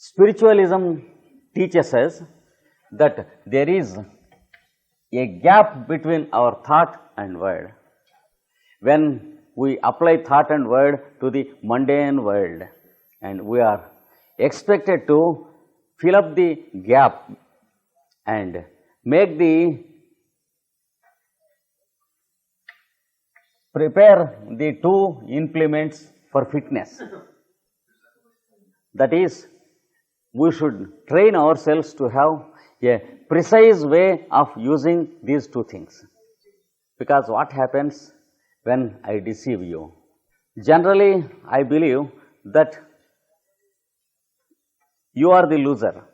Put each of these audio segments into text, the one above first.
Spiritualism teaches us that there is a gap between our thought and word. When we apply thought and word to the mundane world, and we are expected to fill up the gap and make prepare the two implements for fitness. That is, we should train ourselves to have a precise way of using these two things. Because what happens when I deceive you? Generally, I believe that you are the loser.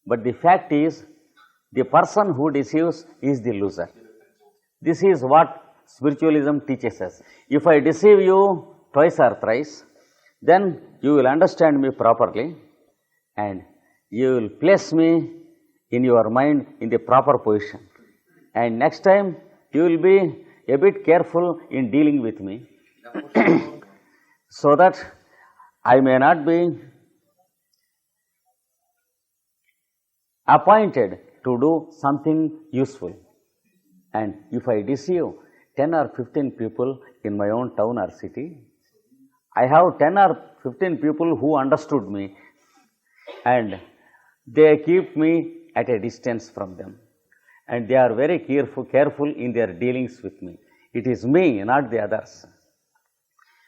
But the fact is, the person who deceives is the loser. This is what spiritualism teaches us. If I deceive you twice or thrice, then you will understand me properly and you will place me in your mind in the proper position. And next time you will be a bit careful in dealing with me so that I may not be appointed to do something useful. And if I deceive 10 or 15 people in my own town or city, I have 10 or 15 people who understood me and they keep me at a distance from them. And they are very careful in their dealings with me. It is me, not the others.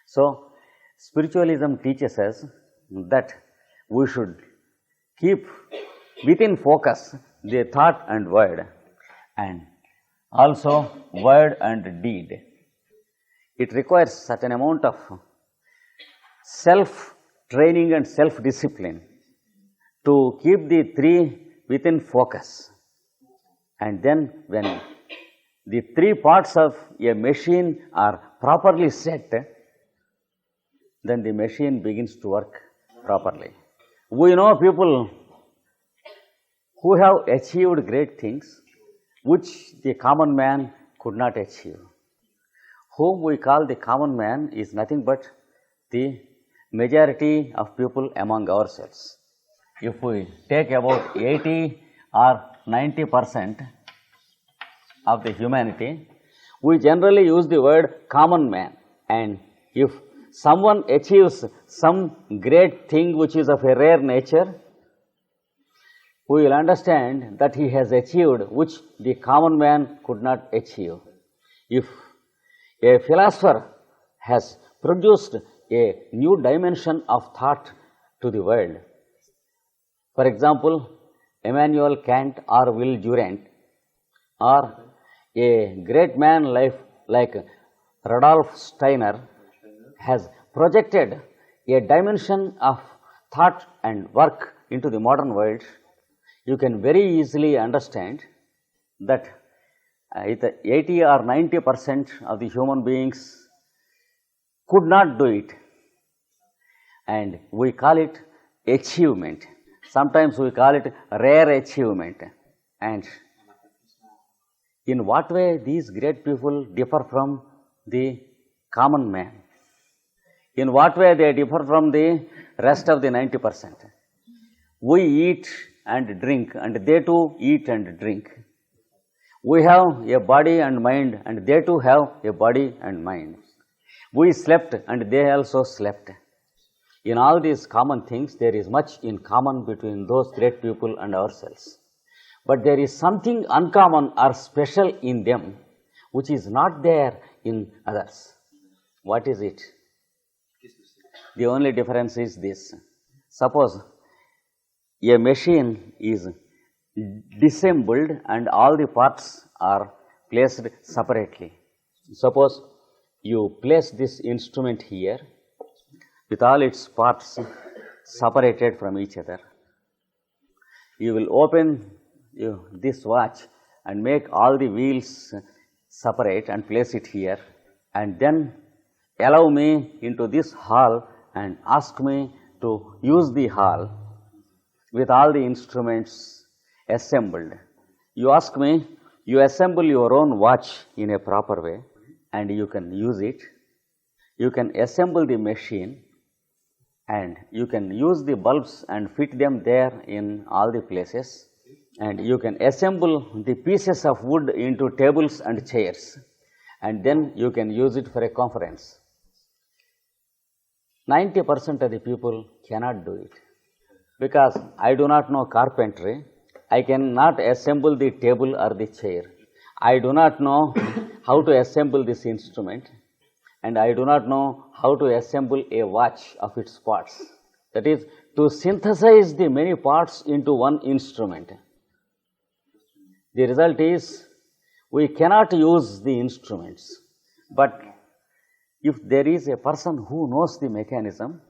So, spiritualism teaches us that we should keep within focus the thought and word, and also word and deed. It requires certain amount of self-training and self-discipline to keep the three within focus. And then when the three parts of a machine are properly set, then the machine begins to work properly. We know people who have achieved great things which the common man could not achieve. Whom we call the common man is nothing but the majority of people among ourselves. If we take about 80 or 90% of the humanity, we generally use the word common man. And if someone achieves some great thing which is of a rare nature, we will understand that he has achieved which the common man could not achieve. If a philosopher has produced a new dimension of thought to the world, for example, Immanuel Kant or Will Durant, or a great man like Rudolf Steiner has projected a dimension of thought and work into the modern world, you can very easily understand that 80 or 90% of the human beings could not do it. And we call it achievement. Sometimes we call it rare achievement. And in what way these great people differ from the common man? In what way they differ from the rest of the 90%? We eat and drink, and they too eat and drink. We have a body and mind, and they too have a body and mind. We slept, and they also slept. In all these common things, there is much in common between those great people and ourselves. But there is something uncommon or special in them, which is not there in others. What is it? The only difference is this. Suppose a machine is disassembled and all the parts are placed separately. Suppose you place this instrument here with all its parts separated from each other. You will open this watch and make all the wheels separate and place it here, and then allow me into this hall and ask me to use the hall with all the instruments assembled. You ask me, you assemble your own watch in a proper way and you can use it. You can assemble the machine and you can use the bulbs and fit them there in all the places, and you can assemble the pieces of wood into tables and chairs, and then you can use it for a conference. 90% of the people cannot do it, because I do not know carpentry. I cannot assemble the table or the chair. I do not know how to assemble this instrument, and I do not know how to assemble a watch of its parts. That is, to synthesize the many parts into one instrument. The result is, we cannot use the instruments, but if there is a person who knows the mechanism,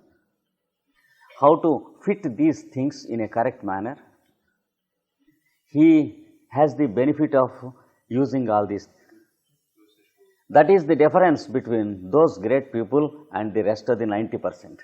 how to fit these things in a correct manner, he has the benefit of using all these. That is the difference between those great people and the rest of the 90%.